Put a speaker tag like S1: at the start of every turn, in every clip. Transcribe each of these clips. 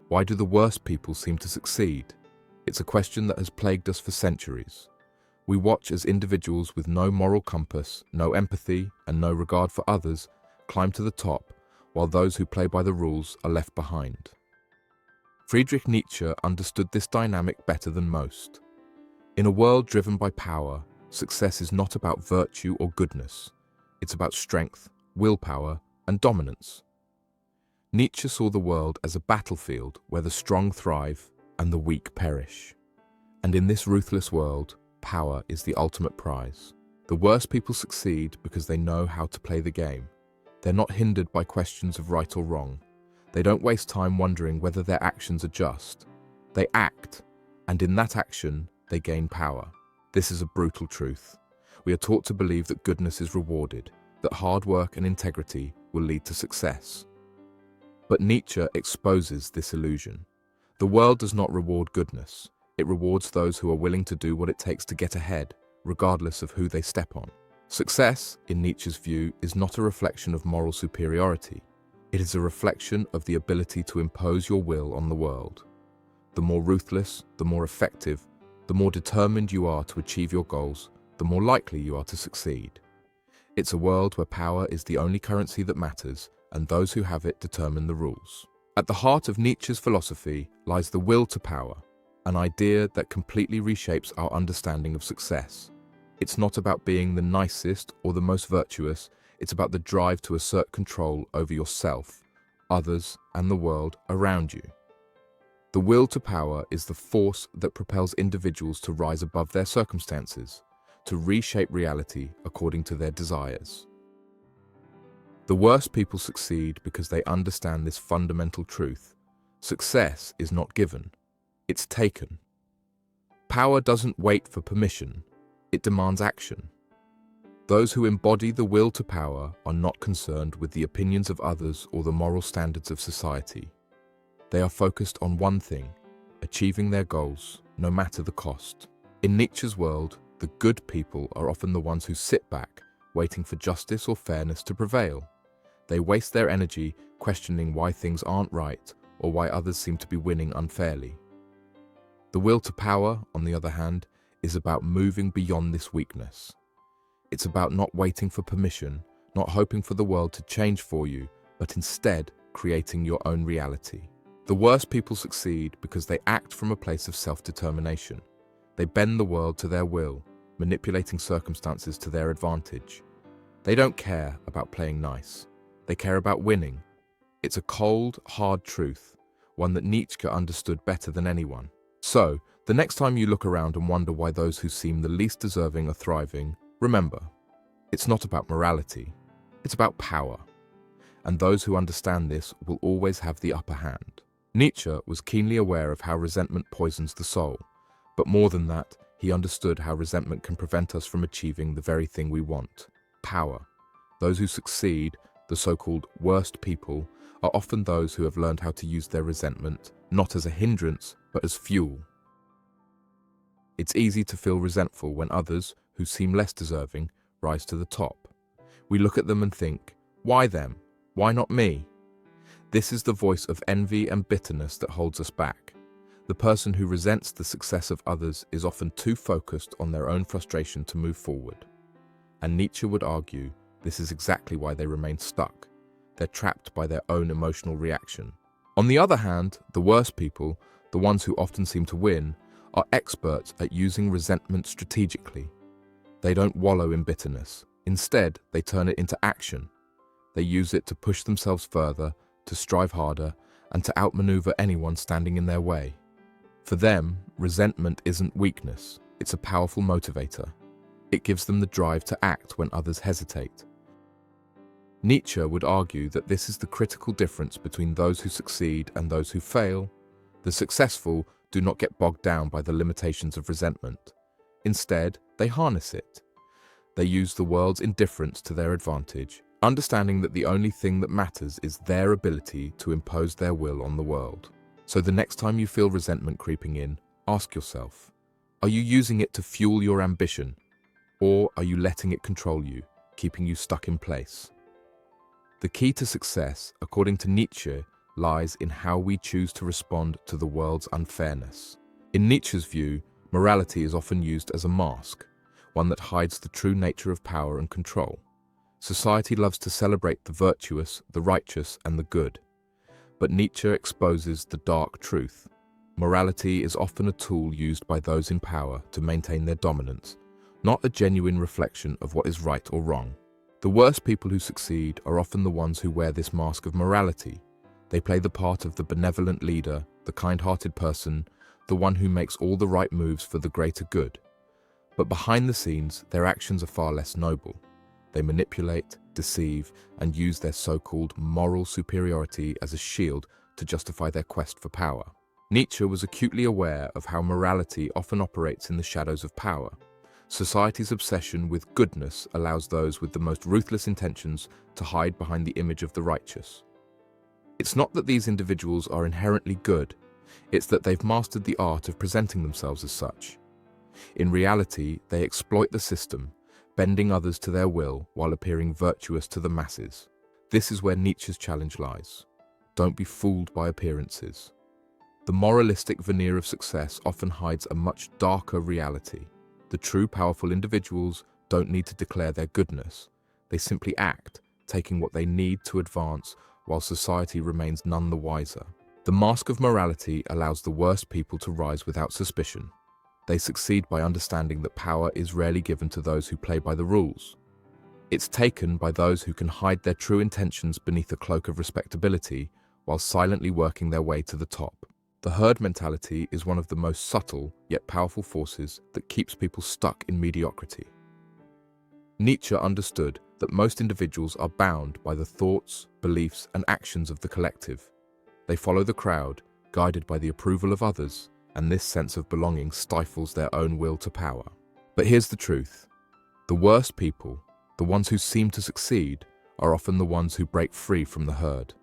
S1: Why do the worst people seem to succeed? It's a question that has plagued us for centuries. We watch as individuals with no moral compass, no empathy, and no regard for others climb to the top, while those who play by the rules are left behind. Friedrich Nietzsche understood this dynamic better than most. In a world driven by power, success is not about virtue or goodness. It's about strength, willpower, and dominance. Nietzsche saw the world as a battlefield where the strong thrive and the weak perish. And in this ruthless world, power is the ultimate prize. The worst people succeed because they know how to play the game. They're not hindered by questions of right or wrong. They don't waste time wondering whether their actions are just. They act, and in that action, they gain power. This is a brutal truth. We are taught to believe that goodness is rewarded, that hard work and integrity will lead to success. But Nietzsche exposes this illusion. The world does not reward goodness. It rewards those who are willing to do what it takes to get ahead, regardless of who they step on. Success, in Nietzsche's view, is not a reflection of moral superiority. It is a reflection of the ability to impose your will on the world. The more ruthless, the more effective, the more determined you are to achieve your goals, the more likely you are to succeed. It's a world where power is the only currency that matters, and those who have it determine the rules. At the heart of Nietzsche's philosophy lies the will to power, an idea that completely reshapes our understanding of success. It's not about being the nicest or the most virtuous, it's about the drive to assert control over yourself, others, and the world around you. The will to power is the force that propels individuals to rise above their circumstances, to reshape reality according to their desires. The worst people succeed because they understand this fundamental truth. Success is not given, it's taken. Power doesn't wait for permission, it demands action. Those who embody the will to power are not concerned with the opinions of others or the moral standards of society. They are focused on one thing, achieving their goals, no matter the cost. In Nietzsche's world, the good people are often the ones who sit back, waiting for justice or fairness to prevail. They waste their energy questioning why things aren't right or why others seem to be winning unfairly. The will to power, on the other hand, is about moving beyond this weakness. It's about not waiting for permission, not hoping for the world to change for you, but instead creating your own reality. The worst people succeed because they act from a place of self-determination. They bend the world to their will, manipulating circumstances to their advantage. They don't care about playing nice. They care about winning. It's a cold, hard truth, one that Nietzsche understood better than anyone. So, the next time you look around and wonder why those who seem the least deserving are thriving, remember, it's not about morality, it's about power. And those who understand this will always have the upper hand. Nietzsche was keenly aware of how resentment poisons the soul, but more than that, he understood how resentment can prevent us from achieving the very thing we want: power. Those who succeed, the so-called worst people, are often those who have learned how to use their resentment not as a hindrance, but as fuel. It's easy to feel resentful when others, who seem less deserving, rise to the top. We look at them and think, why them? Why not me? This is the voice of envy and bitterness that holds us back. The person who resents the success of others is often too focused on their own frustration to move forward. And Nietzsche would argue this is exactly why they remain stuck. They're trapped by their own emotional reaction. On the other hand, the worst people, the ones who often seem to win, are experts at using resentment strategically. They don't wallow in bitterness. Instead, they turn it into action. They use it to push themselves further, to strive harder, and to outmaneuver anyone standing in their way. For them, resentment isn't weakness, it's a powerful motivator. It gives them the drive to act when others hesitate. Nietzsche would argue that this is the critical difference between those who succeed and those who fail. The successful do not get bogged down by the limitations of resentment. Instead, they harness it. They use the world's indifference to their advantage, understanding that the only thing that matters is their ability to impose their will on the world. So the next time you feel resentment creeping in, ask yourself, are you using it to fuel your ambition, or are you letting it control you, keeping you stuck in place? The key to success, according to Nietzsche, lies in how we choose to respond to the world's unfairness. In Nietzsche's view, morality is often used as a mask, one that hides the true nature of power and control. Society loves to celebrate the virtuous, the righteous, and the good. But Nietzsche exposes the dark truth. Morality is often a tool used by those in power to maintain their dominance, not a genuine reflection of what is right or wrong. The worst people who succeed are often the ones who wear this mask of morality. They play the part of the benevolent leader, the kind-hearted person, the one who makes all the right moves for the greater good. But behind the scenes, their actions are far less noble. They manipulate, deceive, and use their so-called moral superiority as a shield to justify their quest for power. Nietzsche was acutely aware of how morality often operates in the shadows of power. Society's obsession with goodness allows those with the most ruthless intentions to hide behind the image of the righteous. It's not that these individuals are inherently good, it's that they've mastered the art of presenting themselves as such. In reality, they exploit the system, bending others to their will while appearing virtuous to the masses. This is where Nietzsche's challenge lies. Don't be fooled by appearances. The moralistic veneer of success often hides a much darker reality. The true powerful individuals don't need to declare their goodness. They simply act, taking what they need to advance while society remains none the wiser. The mask of morality allows the worst people to rise without suspicion. They succeed by understanding that power is rarely given to those who play by the rules. It's taken by those who can hide their true intentions beneath a cloak of respectability while silently working their way to the top. The herd mentality is one of the most subtle yet powerful forces that keeps people stuck in mediocrity. Nietzsche understood that most individuals are bound by the thoughts, beliefs, and actions of the collective. They follow the crowd, guided by the approval of others, and this sense of belonging stifles their own will to power. But here's the truth. The worst people, the ones who seem to succeed, are often the ones who break free from the herd.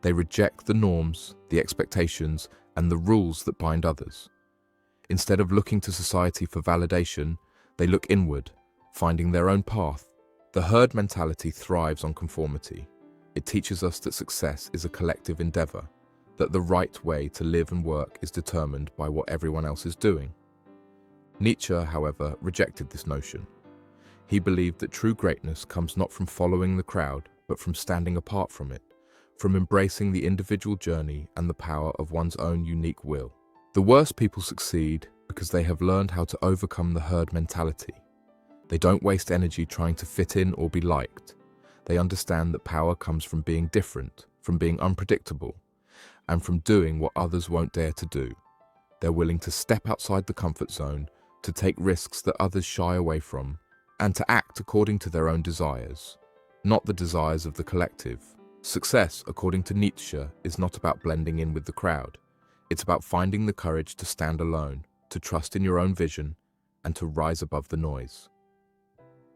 S1: They reject the norms, the expectations, and the rules that bind others. Instead of looking to society for validation, they look inward, finding their own path. The herd mentality thrives on conformity. It teaches us that success is a collective endeavor, that the right way to live and work is determined by what everyone else is doing. Nietzsche, however, rejected this notion. He believed that true greatness comes not from following the crowd, but from standing apart from it, from embracing the individual journey and the power of one's own unique will. The worst people succeed because they have learned how to overcome the herd mentality. They don't waste energy trying to fit in or be liked. They understand that power comes from being different, from being unpredictable, and from doing what others won't dare to do. They're willing to step outside the comfort zone, to take risks that others shy away from, and to act according to their own desires, not the desires of the collective. Success, according to Nietzsche, is not about blending in with the crowd. It's about finding the courage to stand alone, to trust in your own vision, and to rise above the noise.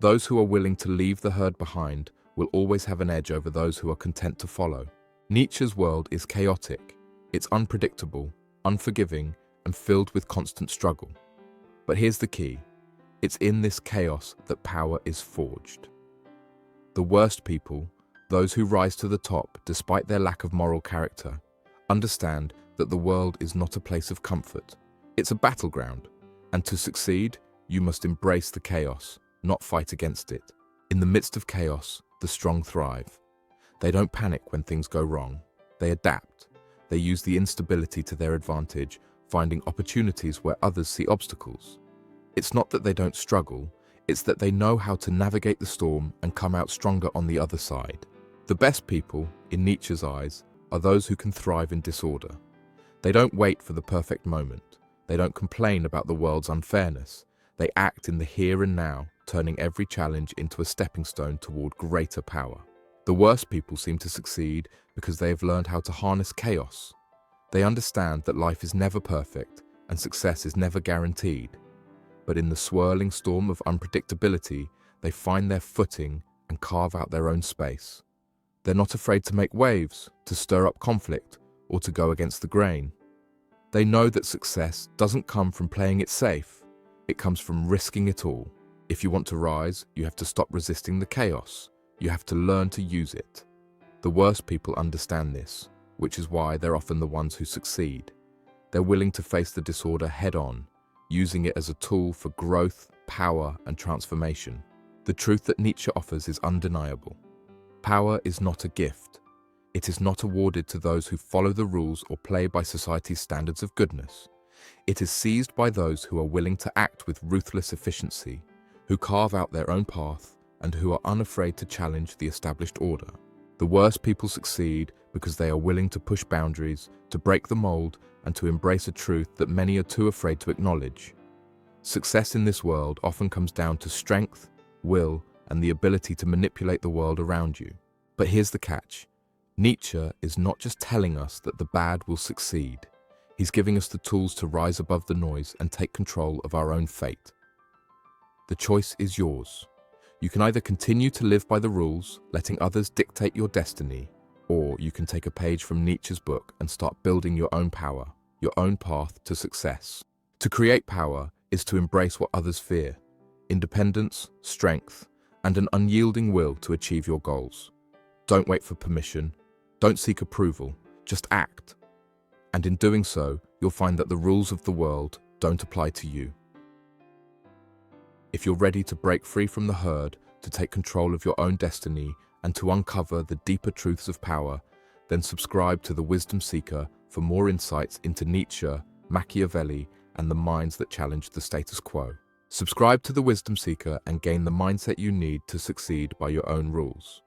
S1: Those who are willing to leave the herd behind will always have an edge over those who are content to follow. Nietzsche's world is chaotic. It's unpredictable, unforgiving, and filled with constant struggle. But here's the key. It's in this chaos that power is forged. The worst people, those who rise to the top despite their lack of moral character, understand that the world is not a place of comfort. It's a battleground, and to succeed, you must embrace the chaos, not fight against it. In the midst of chaos, the strong thrive. They don't panic when things go wrong. They adapt. They use the instability to their advantage, finding opportunities where others see obstacles. It's not that they don't struggle, it's that they know how to navigate the storm and come out stronger on the other side. The best people, in Nietzsche's eyes, are those who can thrive in disorder. They don't wait for the perfect moment. They don't complain about the world's unfairness. They act in the here and now, turning every challenge into a stepping stone toward greater power. The worst people seem to succeed because they have learned how to harness chaos. They understand that life is never perfect and success is never guaranteed. But in the swirling storm of unpredictability, they find their footing and carve out their own space. They're not afraid to make waves, to stir up conflict, or to go against the grain. They know that success doesn't come from playing it safe. It comes from risking it all. If you want to rise, you have to stop resisting the chaos. You have to learn to use it. The worst people understand this. which is why they're often the ones who succeed. They're willing to face the disorder head-on, using it as a tool for growth, power, and transformation. The truth that Nietzsche offers is undeniable. Power is not a gift. It is not awarded to those who follow the rules or play by society's standards of goodness. It is seized by those who are willing to act with ruthless efficiency, who carve out their own path, and who are unafraid to challenge the established order. The worst people succeed because they are willing to push boundaries, to break the mold, and to embrace a truth that many are too afraid to acknowledge. Success in this world often comes down to strength, will, and the ability to manipulate the world around you. But here's the catch. Nietzsche is not just telling us that the bad will succeed. He's giving us the tools to rise above the noise and take control of our own fate. The choice is yours. You can either continue to live by the rules, letting others dictate your destiny, or you can take a page from Nietzsche's book and start building your own power, your own path to success. To create power is to embrace what others fear: independence, strength, and an unyielding will to achieve your goals. Don't wait for permission. Don't seek approval. Just act. And in doing so, you'll find that the rules of the world don't apply to you. If you're ready to break free from the herd, to take control of your own destiny, and to uncover the deeper truths of power, then subscribe to The Wisdom Seeker for more insights into Nietzsche, Machiavelli, and the minds that challenge the status quo. Subscribe to The Wisdom Seeker and gain the mindset you need to succeed by your own rules.